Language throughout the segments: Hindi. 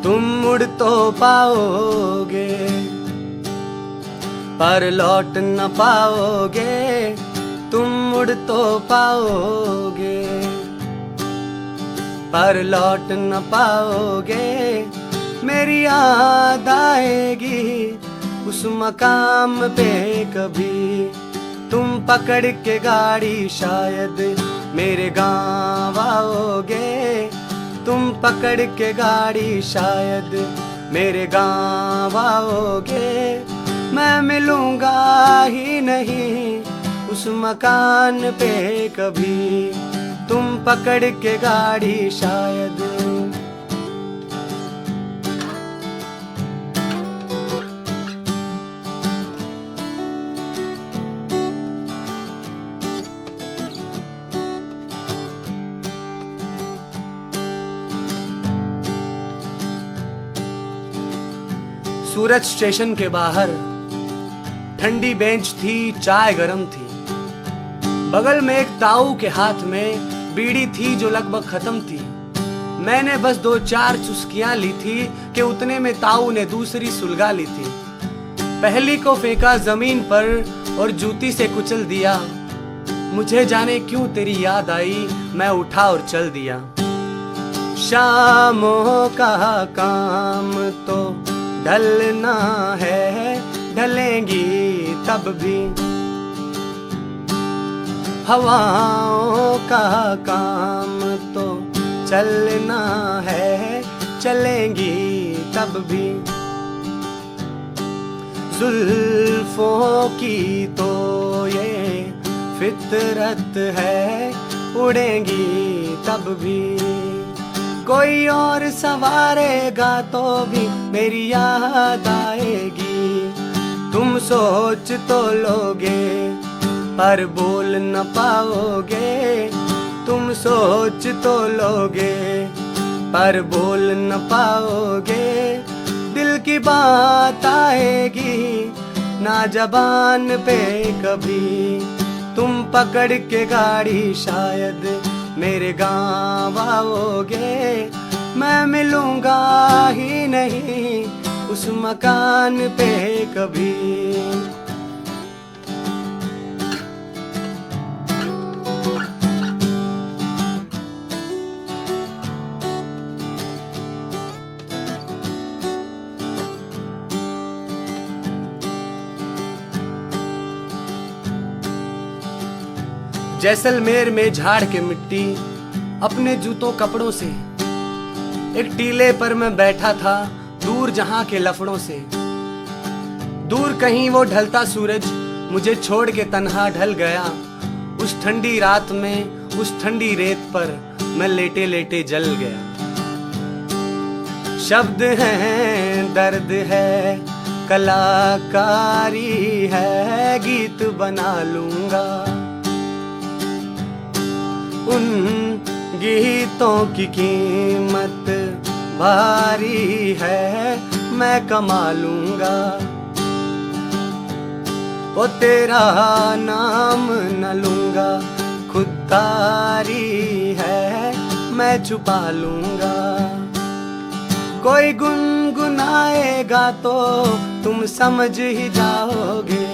तुम मुड़ तो पाओगे पर लौट न पाओगे, तुम मुड़ तो पाओगे पर लौट न पाओगे। मेरी याद आएगी उस मकाम पे कभी, तुम पकड़ के गाड़ी शायद मेरे गाँव आओगे। तुम पकड़ के गाड़ी शायद मेरे गाँव आओगे। मैं मिलूंगा ही नहीं उस मकान पे कभी, तुम पकड़ के गाड़ी शायद। सूरत स्टेशन के बाहर ठंडी बेंच थी, चाय गरम थी। बगल में एक ताऊ के हाथ में बीड़ी थी जो लगभग खत्म थी। मैंने बस 2-4 चुस्कियां ली थी कि उतने में ताऊ ने दूसरी सुलगा ली थी। पहली को फेंका जमीन पर और जूती से कुचल दिया। मुझे जाने क्यों तेरी याद आई, मैं उठा और चल दिया। शामों का काम तो ढलना है, ढलेंगी तब भी। हवाओं का काम तो चलना है, चलेंगी तब भी। जुल्फों की तो ये फितरत है, उड़ेंगी तब भी। कोई और सवारेगा तो भी मेरी याद आएगी। तुम सोच तो लोगे पर बोल न पाओगे, तुम सोच तो लोगे पर बोल न पाओगे। दिल की बात आएगी ना जबान पे कभी, तुम पकड़ के गाड़ी शायद मेरे गाँव आओगे। मैं मिलूंगा ही नहीं उस मकान पे कभी। जैसलमेर में झाड़ के मिट्टी अपने जूतों कपड़ों से, एक टीले पर मैं बैठा था दूर जहां के लफड़ों से। दूर कहीं वो ढलता सूरज मुझे छोड़ के तन्हा ढल गया। उस ठंडी रात में उस ठंडी रेत पर मैं लेटे लेटे जल गया। शब्द हैं, दर्द है, कलाकारी है, गीत बना लूंगा। उन गीतों की कीमत भारी है, मैं कमा लूंगा। वो तेरा नाम न लूंगा, खुददारी है, मैं छुपा लूंगा। कोई गुनगुनाएगा तो तुम समझ ही जाओगे।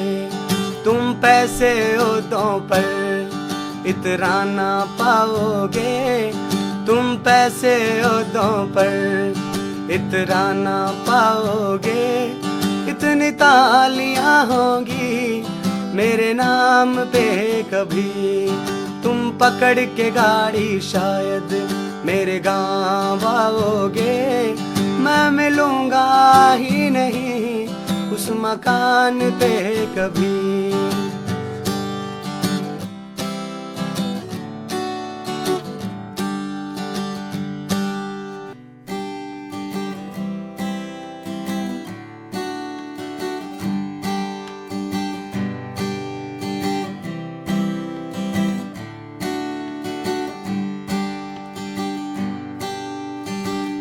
तुम पैसे ओदों पर इतराना पाओगे, तुम पैसे ओदों पर इतराना पाओगे। इतनी तालियां होंगी मेरे नाम पे कभी, तुम पकड़ के गाड़ी शायद मेरे गाँव आओगे। मैं मिलूंगा ही नहीं उस मकान पे कभी।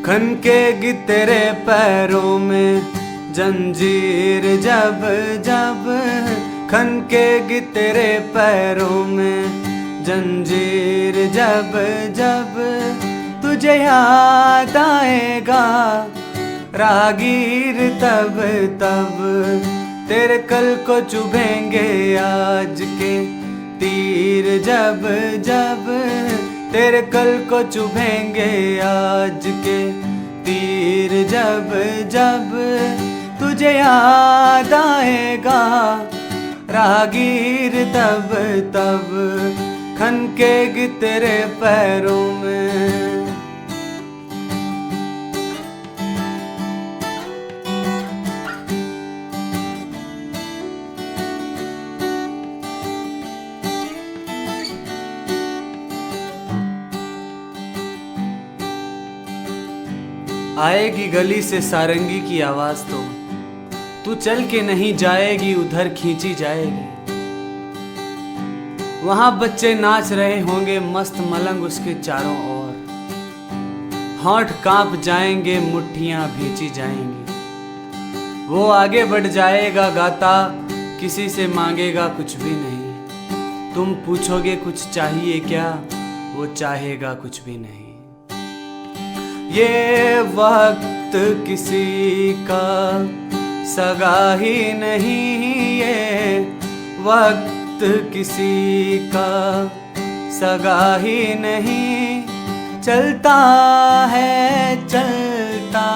खनकेगी तेरे पैरों में जंजीर जब जब, खनकेगी तेरे पैरों में जंजीर जब जब। तुझे याद आएगा राहगीर तब तब तेरे कल को चुभेंगे आज के तीर, जब जब तेरे कल को चुभेंगे आज के तीर, जब जब तुझे याद आएगा राहगीर तब तब खनकेगी तेरे पैरों में। आएगी गली से सारंगी की आवाज तो तू चल के नहीं जाएगी, उधर खींची जाएगी। वहां बच्चे नाच रहे होंगे मस्त मलंग उसके चारों ओर, होंठ कांप जाएंगे मुट्ठियां भींची जाएंगी। वो आगे बढ़ जाएगा गाता, किसी से मांगेगा कुछ भी नहीं। तुम पूछोगे कुछ चाहिए क्या, वो चाहेगा कुछ भी नहीं। ये वक्त किसी का सगा ही नहीं, ये वक्त किसी का सगा ही नहीं। चलता है चलता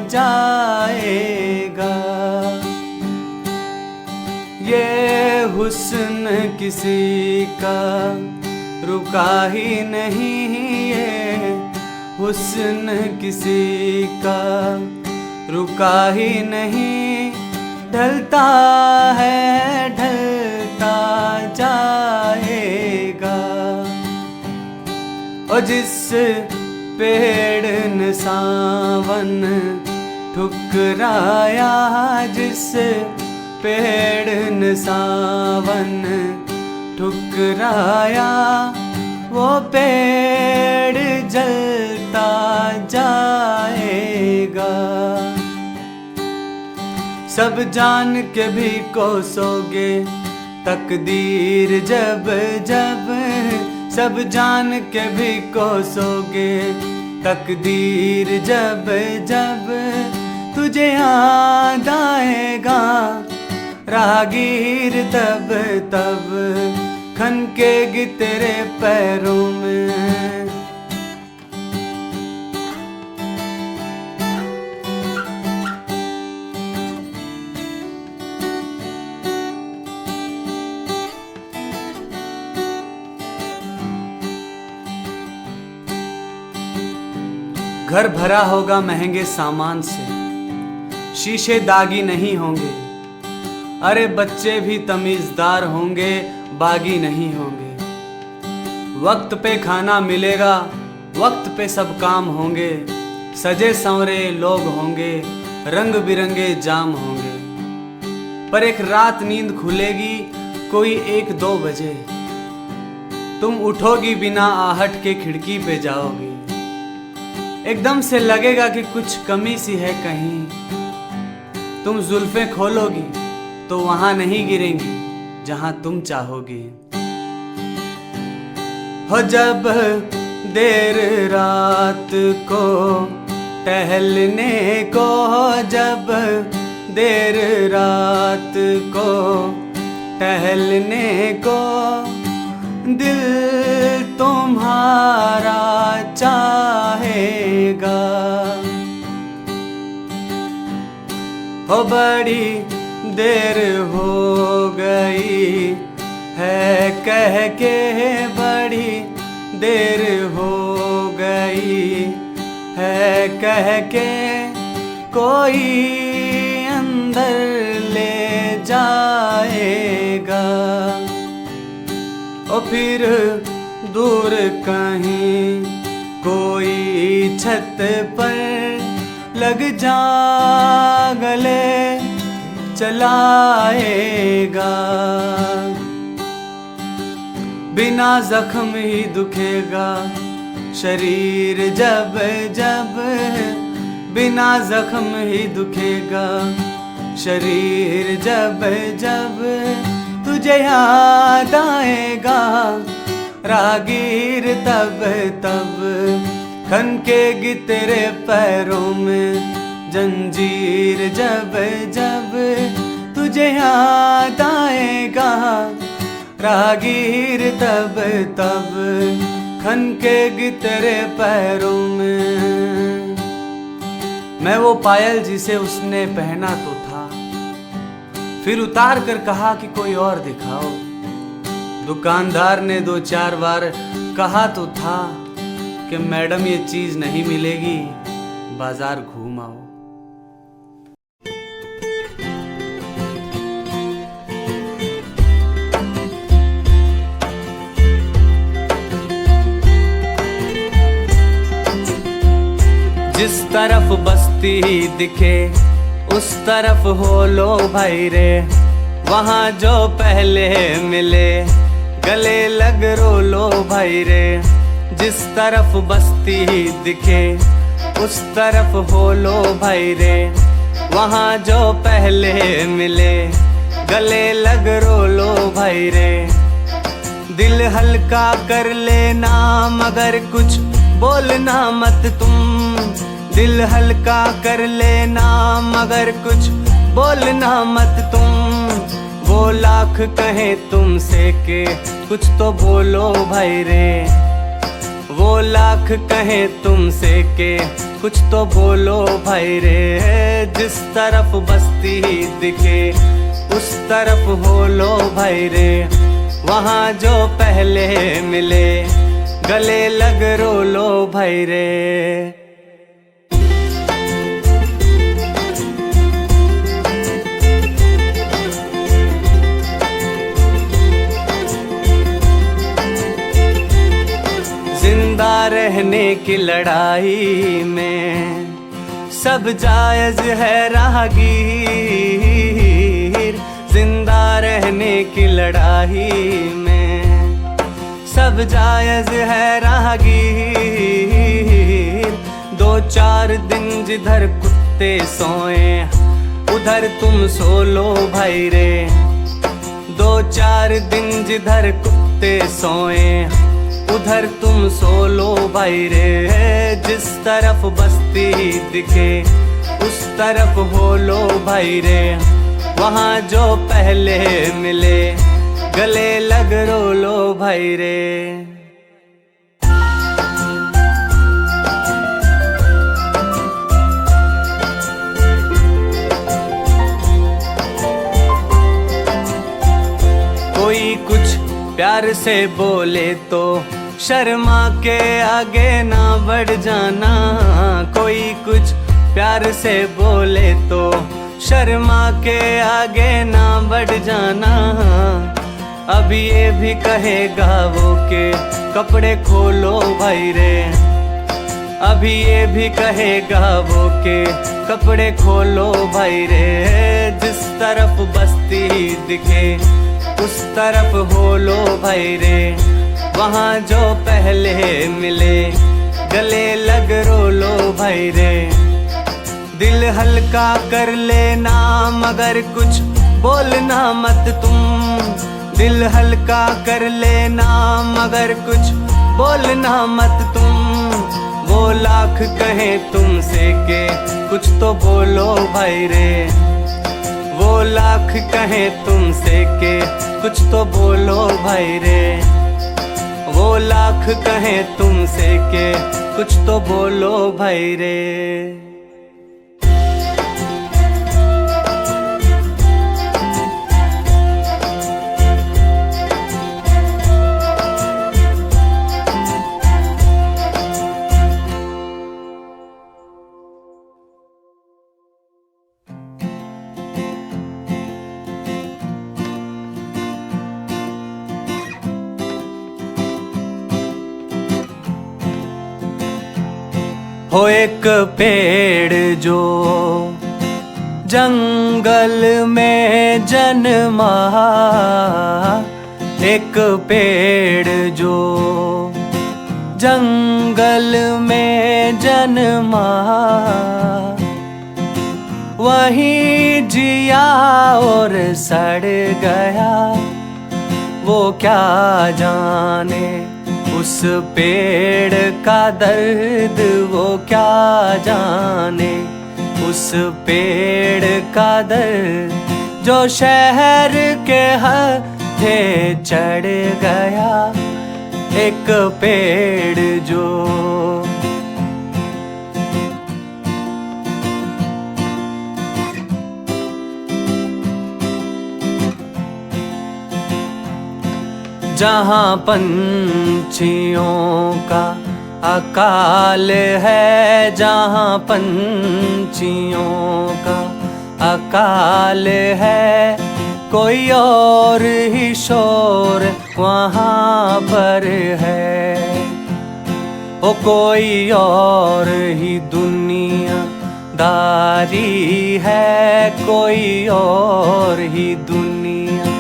जाएगा, ये हुस्न किसी का रुका ही नहीं, ये हुस्न किसी का रुका ही नहीं। ढलता है ढलता जाएगा, और जिस पेड़ ने सावन ठुकराया, जिस पेड़ ने सावन ठुकराया, वो पेड़ जलता जाएगा। सब जान के भी कोसोगे तकदीर जब जब, सब जान के भी कोसोगे तकदीर जब जब तुझे याद आएगा राहगीर तब तब खनकेगी तेरे पैरों में। घर भरा होगा महंगे सामान से, शीशे दागी नहीं होंगे। अरे बच्चे भी तमीजदार होंगे, बागी नहीं होंगे। वक्त पे खाना मिलेगा, वक्त पे सब काम होंगे। सजे संवरे लोग होंगे, रंग बिरंगे जाम होंगे। पर एक रात नींद खुलेगी कोई 1-2 बजे, तुम उठोगी बिना आहट के खिड़की पे जाओगी। एकदम से लगेगा कि कुछ कमी सी है कहीं। तुम जुल्फें खोलोगी तो वहां नहीं गिरेंगी जहां तुम चाहोगी। हो जब देर रात को टहलने को, जब देर रात को टहलने को दिल तुम्हारा चाहेगा। हो बड़ी देर हो गई है कह के, बड़ी देर हो गई है कह के, कोई अंदर ले जाएगा। और फिर दूर कहीं कोई छत पर लग जा गले चलाएगा। बिना जख्म ही दुखेगा शरीर जब जब, बिना जख्म ही दुखेगा शरीर जब जब तुझे याद आएगा राहगीर तब तब खनकेगी तेरे पैरों में। जंजीर जब जब तुझे याद आएगा, रागीर तब तब खनकेगी तेरे पैरों में। मैं वो पायल जिसे उसने पहना तो था, फिर उतार कर कहा कि कोई और दिखाओ। दुकानदार ने 2-4 बार कहा तो था कि मैडम ये चीज नहीं मिलेगी, बाजार घूम आओ। जिस तरफ बस्ती दिखे उस तरफ हो लो भाई रे, वहाँ जो पहले मिले गले लग रो लो भाई रे। जिस तरफ बस्ती दिखे उस तरफ हो लो भाई रे, वहाँ जो पहले मिले गले लग रो लो भाई रे। दिल हल्का कर लेना मगर कुछ बोलना मत तुम, दिल हल्का कर लेना मगर कुछ बोलना मत तुम। वो लाख कहे तुमसे के कुछ तो बोलो भाई रे, वो लाख कहे तुमसे के कुछ तो बोलो भाई रे। जिस तरफ बस्ती दिखे उस तरफ हो लो भाई रे, वहाँ जो पहले मिले गले लग रो लो भाई रे। जिंदा रहने की लड़ाई में सब जायज है राहगीर, जिंदा रहने की लड़ाई में सब जायज है राहगीर। 2-4 दिन जिधर कुत्ते सोए उधर तुम सो लो भाई रे, 2-4 दिन जिधर कुत्ते सोए उधर तुम सो लो भाई रे। जिस तरफ बस्ती दिखे उस तरफ हो लो भाई रे, वहाँ जो पहले मिले गले लग रो लो भाई रे। कोई कुछ प्यार से बोले तो शर्मा के आगे ना बढ़ जाना, कोई कुछ प्यार से बोले तो शर्मा के आगे ना बढ़ जाना। अब ये भी कहेगा वो के कपड़े खोलो भाई रे, अभी ये भी कहेगा वो के कपड़े खोलो भाई रे। जिस तरफ बस्ती दिखे उस तरफ हो लो भाई रे, वहाँ जो पहले मिले गले लग रो लो भाई रे। दिल हल्का कर लेना मगर कुछ बोलना मत तुम, दिल हल्का कर लेना मगर कुछ बोलना मत तुम। वो लाख कहे तुमसे के कुछ तो बोलो भाई रे, वो लाख कहे तुमसे के कुछ तो बोलो भाई रे, वो लाख कहे तुमसे के कुछ तो बोलो भाई रे। हो एक पेड़ जो जंगल में जन्मा, एक पेड़ जो जंगल में जन्मा, वहीं जिया और सड़ गया। वो क्या जाने उस पेड़ का दर्द, वो क्या जाने उस पेड़ का दर जो शहर के हथे चढ़ गया, एक पेड़ जो जहाँ पंछियों का अकाल है, जहाँ पंछियों का अकाल है, कोई और ही शोर वहाँ पर है। ओ कोई और ही दुनिया दारी है, कोई और ही दुनिया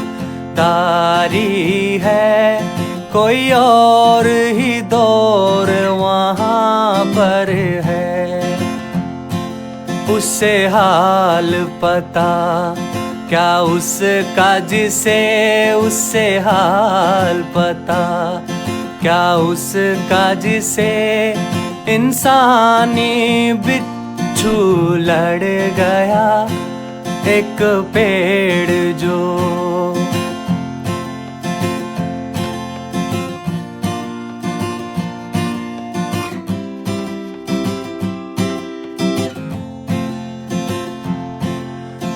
दारी है, कोई और ही दौर वहाँ पर है। उससे हाल पता क्या उसका जिसे, उससे हाल पता क्या उसका जिसे इंसानी बिच्छू लड़ गया, एक पेड़ जो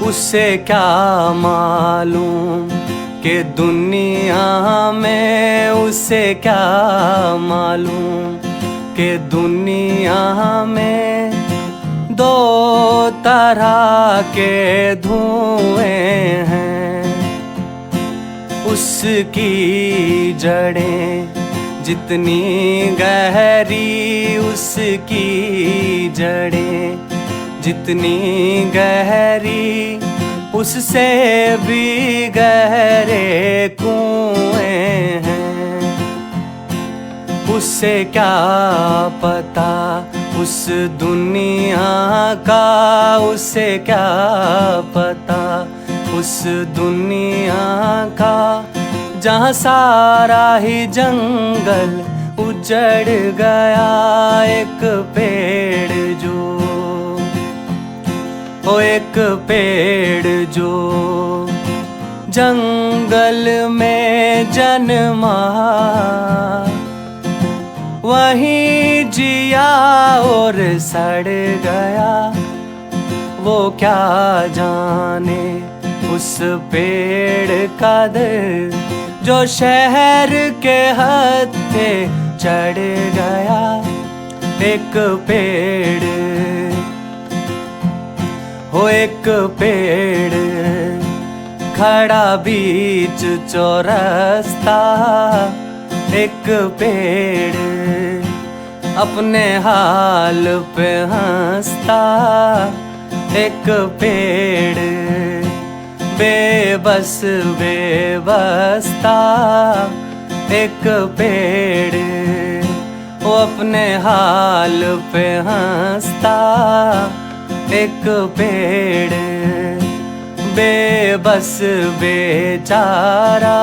उससे क्या मालूम कि दुनिया में, उससे क्या मालूम कि दुनिया में दो तरह के धुएं हैं। उसकी जड़ें जितनी गहरी, उसकी जड़ें जितनी गहरी, उससे भी गहरे कुएं हैं। उससे क्या पता उस दुनिया का, उससे क्या पता उस दुनिया का, जहाँ सारा ही जंगल उजड़ गया, एक पेड़ जो ओ एक पेड़ जो जंगल में जन्मा, वहीं जिया और सड़ गया। वो क्या जाने उस पेड़ का दर जो शहर के हथे चढ़ गया, एक पेड़ हो एक पेड़ खड़ा बीच चौरस्ता, एक पेड़ अपने हाल पे हंसता, एक पेड़ बेबस बेबस्ता, एक पेड़ वो अपने हाल पे हंसता, एक पेड़ बेबस बेचारा,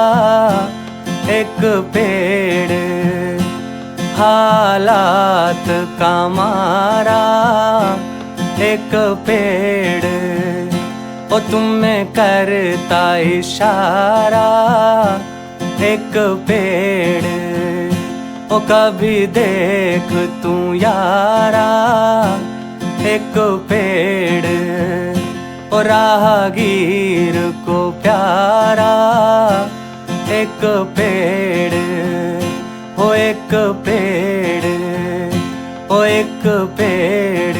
एक पेड़ हालात का मारा, एक पेड़ ओ तुम्हें करता इशारा, एक पेड़ ओ कभी देख तू यारा, एक पेड़ ओ राहगीर को प्यारा, एक पेड़ ओ एक पेड़ ओ एक पेड़।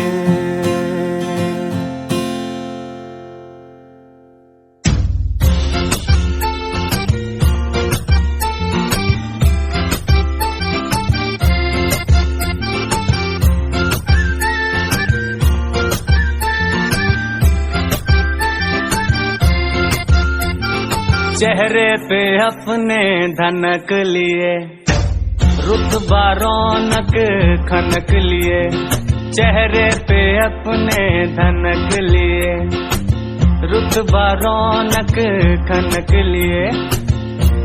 चेहरे पे अपने धनक लिए, रुतबा रौनक खनक लिए, चेहरे पे अपने धनक लिए, रुतबा रौनक खनक लिए,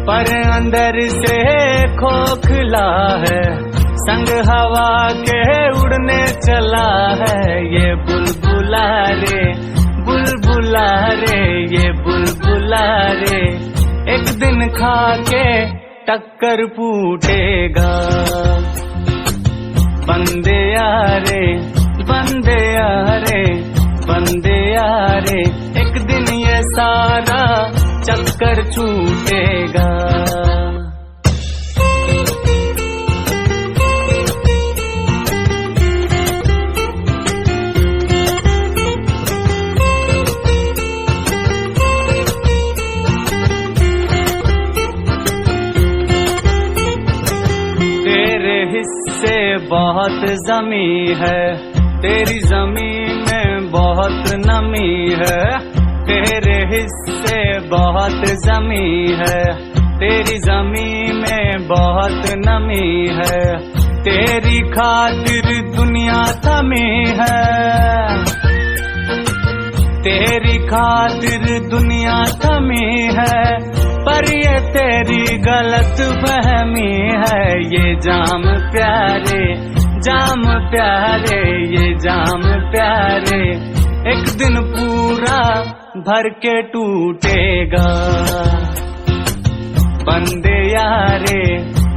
पर अंदर से खोखला है, संग हवा के उड़ने चला है ये बुलबुल बुलबुला रे, बुलबुला रे, ये बुलबुला रे, एक दिन खा के टक्कर फूटेगा। बंदे यारे, बंदे यारे, बंदे यारे, एक दिन ये सारा चक्कर छूटेगा। तेरे हिस्से बहुत जमी है, तेरी जमीन में बहुत नमी है। तेरे हिस्से बहुत जमी है, तेरी जमीन में बहुत नमी है। तेरी खातिर दुनिया थमी है, तेरी खातिर दुनिया थमी है, पर ये तेरी गलत फहमी है। ये जाम प्यारे, जाम प्यारे, ये जाम प्यारे, एक दिन पूरा भर के टूटेगा। बंदे यारे,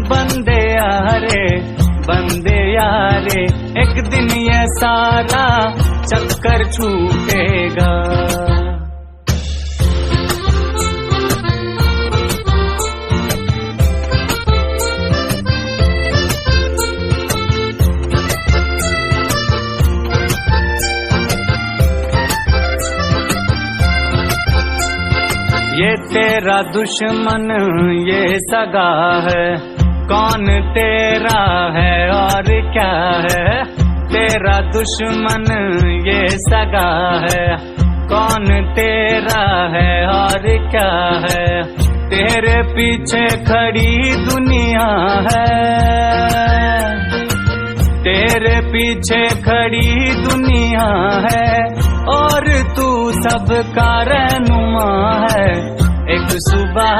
बंदे यारे, बंदे यारे, एक दिन ये सारा चक्कर छूटेगा। ये तेरा दुश्मन ये सगा है, कौन तेरा है और क्या है। तेरा दुश्मन ये सगा है, कौन तेरा है और क्या है। तेरे पीछे खड़ी दुनिया है, तेरे पीछे खड़ी दुनिया है, और तू सबका रहनुमा है। एक सुबह